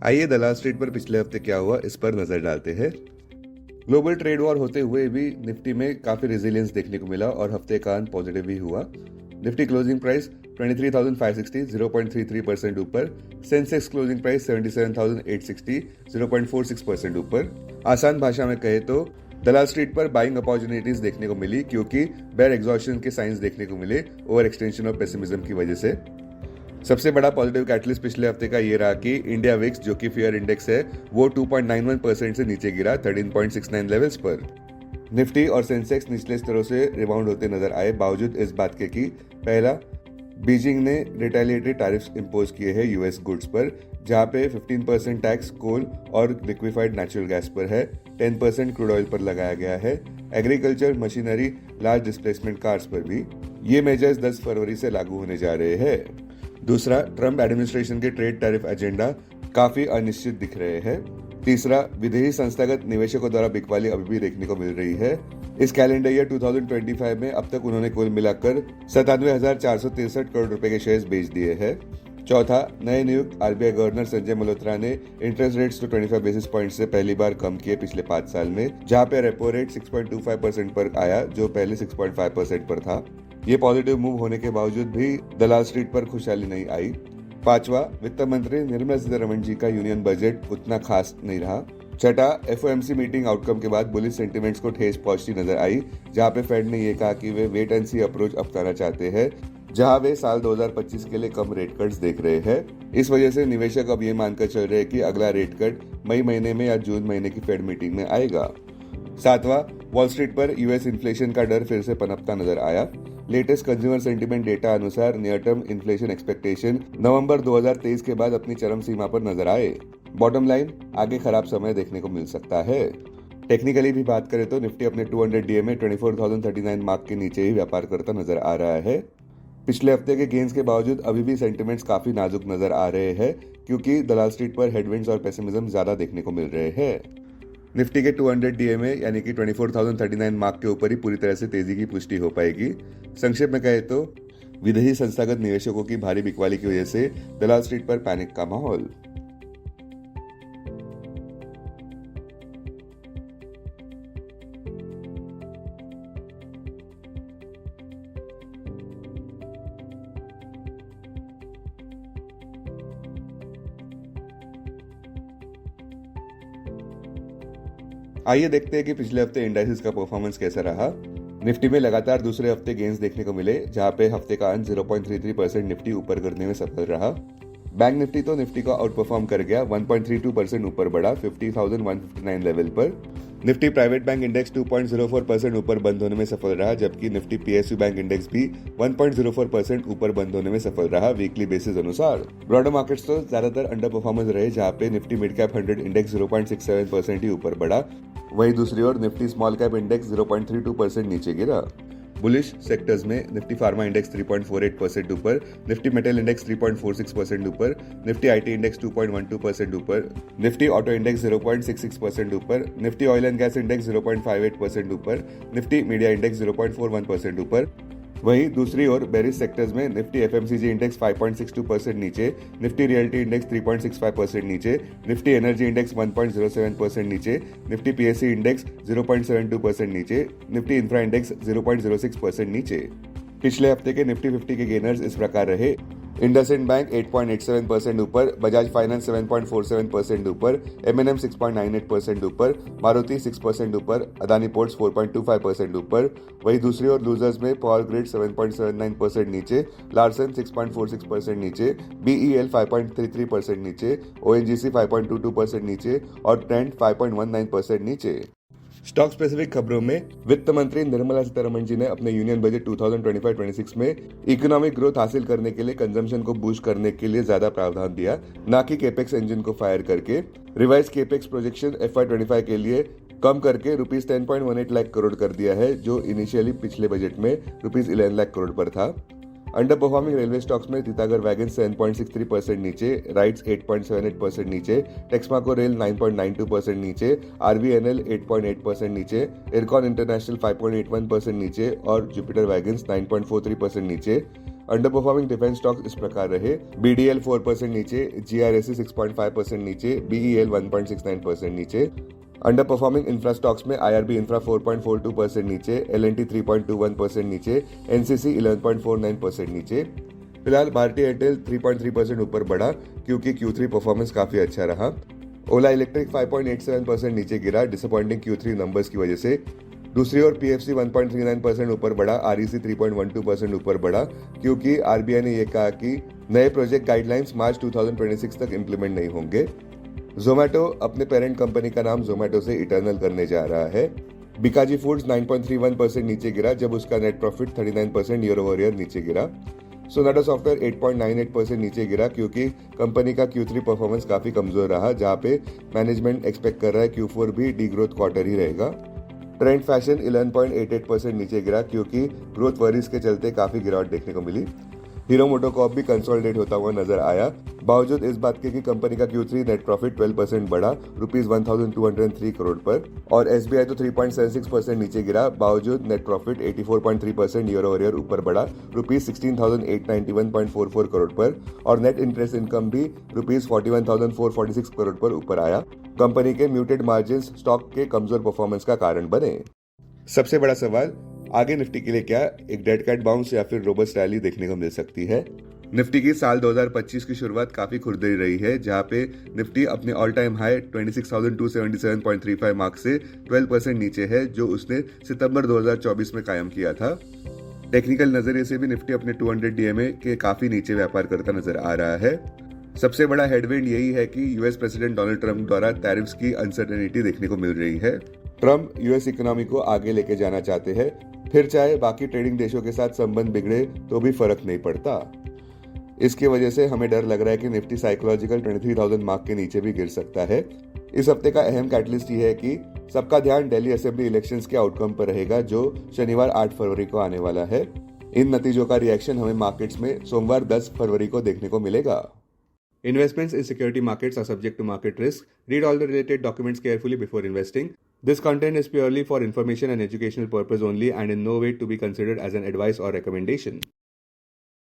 आइए दलाल स्ट्रीट पर पिछले हफ्ते क्या हुआ इस पर नजर डालते हैं। ग्लोबल ट्रेड वॉर होते हुए भी निफ्टी में काफी रेजिलियंस देखने को मिला और हफ्ते का अंत पॉजिटिव भी हुआ। निफ्टी क्लोजिंग प्राइस 23,560 0.33% ऊपर, सेंसेक्स क्लोजिंग प्राइस 77,860 0.46% ऊपर। आसान भाषा में कहे तो दलाल स्ट्रीट पर बाइंग अपॉर्चुनिटीज देखने को मिली क्योंकि बेयर एग्जॉशन के साइंस देखने को मिले ओवर एक्सटेंशन और पेसिमिज्म की वजह से। सबसे बड़ा पॉजिटिव कैटलिस्ट पिछले हफ्ते का ये रहा कि इंडिया विक्स जो कि फियर इंडेक्स है वो 2.91% से नीचे गिरा 13.69 लेवल्स पर। निफ्टी और सेंसेक्स निचले स्तरों से रिबाउंड होते नजर आए बावजूद इस बात के कि पहला, बीजिंग ने रिटेलिएटरी टैरिफ्स इंपोज किए हैं यूएस गुड्स पर, जहां पे 15% टैक्स कोल और लिक्विफाइड नेचुरल गैस पर है, 10% क्रूड ऑयल पर लगाया गया है, agriculture machinery, large displacement cars पर भी। ये मेजर्स 10 फरवरी से लागू होने जा रहे हैं। दूसरा, ट्रम्प एडमिनिस्ट्रेशन के ट्रेड टैरिफ एजेंडा काफी अनिश्चित दिख रहे हैं। तीसरा, विदेशी संस्थागत निवेशकों द्वारा बिकवाली अभी भी देखने को मिल रही है। इस कैलेंडर ईयर 2025 में अब तक उन्होंने कुल मिलाकर 97,463 करोड़ रुपए के शेयर्स बेच दिए हैं। चौथा, नए नियुक्त आरबीआई गवर्नर संजय मल्होत्रा ने इंटरेस्ट रेट्स तो 25 बेसिस पॉइंट से पहली बार कम किए पिछले 5 साल में, जहां पे रेपो रेट 6.25% पर आया जो पहले 6.5% पर था। ये पॉजिटिव मूव होने के बावजूद भी दलाल स्ट्रीट पर खुशहाली नहीं आई। पांचवा, वित्त मंत्री निर्मला सीतारमण जी का यूनियन बजट उतना खास नहीं रहा। छठा, एफओएमसी मीटिंग आउटकम के बाद बुलिश सेंटिमेंट्स को ठेस पहुंचती नजर आई, जहां पे फेड ने ये कहा कि वे वेट एंड सी अप्रोच अपनाना चाहते हैं, जहां वे साल 2025 के लिए कम रेट कट्स देख रहे हैं। इस वजह से निवेशक अब ये मानकर चल रहे हैं कि अगला रेट कट मई महीने में या जून महीने की फेड मीटिंग में आएगा। सातवां, वॉल स्ट्रीट पर यूएस इन्फ्लेशन का डर फिर से पनपता नजर आया। लेटेस्ट कंज्यूमर सेंटीमेंट डेटा अनुसार नियर टर्म इन्फ्लेशन एक्सपेक्टेशन नवंबर 2023 के बाद अपनी चरम सीमा पर नजर आए। बॉटम लाइन, आगे खराब समय देखने को मिल सकता है। टेक्निकली भी बात करें तो निफ्टी अपने 200 डीए में 24,039 मार्क के नीचे ही व्यापार करता नजर आ रहा है। पिछले हफ्ते के गेंस के बावजूद अभी भी सेंटिमेंट्स काफी नाजुक नजर आ रहे हैं क्योंकि दलाल स्ट्रीट पर हेडविंड्स और पेसिमिज्म ज्यादा देखने को मिल रहे हैं। निफ्टी के 200 डीए में यानी कि 24,039 मार्क के ऊपर ही पूरी तरह से तेजी की पुष्टि हो पाएगी। संक्षेप में कहे तो विदेशी संस्थागत निवेशकों की भारी बिकवाली की वजह से दलाल स्ट्रीट पर पैनिक का माहौल। आइए देखते हैं कि पिछले हफ्ते इंडाइसेस का परफॉर्मेंस कैसा रहा। निफ्टी में लगातार दूसरे हफ्ते गेंस देखने को मिले, जहां पे हफ्ते का अंत 0.33% निफ्टी ऊपर करने में सफल रहा। बैंक निफ्टी तो निफ्टी को आउट परफॉर्म कर गया, 1.32% ऊपर बढ़ा 50,159 लेवल पर। निफ्टी प्राइवेट बैंक इंडेक्स 2.04% ऊपर बंद होने में सफल रहा, जबकि निफ्टी पीएसयू बैंक इंडेक्स भी 1.04% ऊपर बंद होने में सफल रहा वीकली बेसिस अनुसार। ब्रॉडर मार्केट्स तो ज्यादातर अंडर परफॉर्मेंस रहे, जहां पे निफ्टी मिड कैप 100 इंडेक्स 0.67% ही ऊपर बढ़ा, वहीं दूसरी ओर निफ्टी स्मॉल कैप इंडेक्स 0.32% नीचे गिरा। बुलिश सेक्टर्स में निफ्टी फार्मा इंडेक्स 3.48% ऊपर, निफ्टी मेटल इंडेक्स 3.46% ऊपर, निफ्टी आईटी इंडेक्स 2.12% ऊपर, निफ्टी ऑटो इंडेक्स 0.66% ऊपर, Nifty oil and gas index 0.58% ऊपर, निफ्टी मीडिया इंडेक्स 0.41% ऊपर। वहीं दूसरी ओर बेरिश सेक्टर्स में निफ्टी एफएमसीजी इंडेक्स 5.62% नीचे, निफ्टी रियल्टी इंडेक्स 3.65% नीचे, निफ्टी एनर्जी इंडेक्स 1.07% नीचे, निफ्टी पीएससी इंडेक्स 0.72% नीचे, निफ्टी इंफ्रा इंडेक्स 0.06% नीचे। पिछले हफ्ते के निफ्टी 50 के गेनर्स इस प्रकार रहे। इंडसइंड बैंक 8.87% ऊपर, बजाज फाइनेंस 7.47% ऊपर, एमएनएम 6.98% ऊपर, मारुति 6% ऊपर, अदानी पोर्ट्स 4.25% ऊपर। वहीं दूसरी ओर लूजर्स में पावर ग्रिड 7.79% नीचे, लार्सन 6.46% नीचे, बीईएल 5.33% नीचे, ओएनजीसी 5.22% नीचे और ट्रेंड 5.19% नीचे। स्टॉक स्पेसिफिक खबरों में वित्त मंत्री निर्मला सीतारमण जी ने अपने यूनियन बजट 2025-26 में इकोनॉमिक ग्रोथ हासिल करने के लिए कंजम्पशन को बूस्ट करने के लिए ज्यादा प्रावधान दिया, ना कि केपेक्स इंजन को फायर करके। रिवाइज केपेक्स प्रोजेक्शन FY25 के लिए कम करके ₹10.18 लाख करोड़ कर दिया है, जो इनिशियली पिछले बजट में ₹11 लाख करोड़ पर था। अंडर परफॉर्मिंग रेलवे स्टॉक्स में तीतागर वैगन 7.63% नीचे, राइट्स 8.78% नीचे, टेक्समाको रेल 9.92% नीचे, आरवीएनएल 8.8% नीचे, इरकॉन इंटरनेशनल 5.81% नीचे और जुपिटर वैगन्स 9.43% नीचे। अंडर परफॉर्मिंग डिफेंस स्टॉक्स इस प्रकार रहे: BDL 4% नीचे, GRSE 6.5% नीचे, BEL 1.69% नीचे। अंडर परफॉर्मिंग इंफ्रा स्टॉक्स में IRB इंफ्रा 4.42% नीचे, L&T 3.21% नीचे, NCC 11.49% नीचे। फिलहाल भारतीय एयरटेल 3.3% ऊपर बढ़ा क्योंकि Q3 परफॉर्मेंस काफी अच्छा रहा। ओला इलेक्ट्रिक 5.87% नीचे गिरा डिसअपॉइंटिंग Q3 नंबर्स की वजह से। दूसरी ओर PFC 1.39% ऊपर बढ़ा, REC 3.12% ऊपर बढ़ा क्योंकि RBI ने यह कहा कि नए प्रोजेक्ट गाइडलाइंस मार्च 2026 तक इम्प्लीमेंट नहीं होंगे। जोमैटो अपने पेरेंट कंपनी का नाम जोमैटो से इटर्नल करने जा रहा है। बिकाजी फूड्स 9.31% नीचे गिरा जब उसका net profit 39% year over year नीचे गिरा। सोनाटा सॉफ्टवेयर 8.98% नीचे गिरा क्योंकि कंपनी का Q3 परफॉर्मेंस काफी कमजोर रहा, जहां पे मैनेजमेंट एक्सपेक्ट कर रहा है Q4 भी डी ग्रोथ क्वार्टर ही रहेगा। ट्रेंड फैशन 11.88% नीचे गिरा क्योंकि ग्रोथ वरीज के चलते काफी गिरावट देखने को मिली। हीरो मोटोकॉर्प भी कंसोलिडेट होता हुआ नजर आया, बावजूद इस बात के कि कंपनी का Q3 नेट प्रॉफिट 12% बढ़ा ₹1,203 करोड़ पर। और SBI तो 3.76% नीचे गिरा, बावजूद net profit 84.3% year over year ऊपर बढ़ा ₹16,891.44 करोड़ पर। और नेट इंटरेस्ट इनकम भी ₹41,446 करोड़ पर ऊपर आया। कंपनी के म्यूटेड मार्जिन स्टॉक के कमजोर परफॉर्मेंस का कारण बने। सबसे बड़ा सवाल आगे निफ्टी के लिए क्या एक डेड कैट बाउंस या फिर रोबस्ट रैली देखने को मिल सकती है। निफ्टी की साल 2025 की शुरुआत काफी खुरदरी रही है, जहां पे निफ्टी अपने ऑल टाइम हाई 26,277.35 मार्क से 12% नीचे है, जो उसने सितंबर 2024 में कायम किया था। टेक्निकल नजरिए से भी निफ्टी अपने 200 DMA के काफी नीचे व्यापार करता नजर आ रहा है। सबसे बड़ा हेडविंड यही है कि यूएस प्रेसिडेंट डोनाल्ड ट्रंप द्वारा टैरिफ्स की अनसर्टेनिटी देखने को मिल रही है। ट्रंप यूएस इकोनॉमी को आगे लेके जाना चाहते हैं, फिर चाहे बाकी ट्रेडिंग देशों के साथ संबंध बिगड़े तो भी फर्क नहीं पड़ता। इसकी वजह से हमें डर लग रहा है कि निफ्टी साइकोलॉजिकल 23,000 मार्क के नीचे भी गिर सकता है। इस हफ्ते का अहम कैटलिस्ट ये है कि सबका ध्यान दिल्ली असेंबली इलेक्शंस के आउटकम पर रहेगा, जो शनिवार 8 फरवरी को आने वाला है। इन नतीजों का रिएक्शन हमें मार्केट्स में सोमवार 10 फरवरी को देखने को मिलेगा। Investments in security markets are subject to market risk. Read all the related documents carefully before investing. This content is purely for information and educational purpose only and in no way to be considered as an advice or recommendation.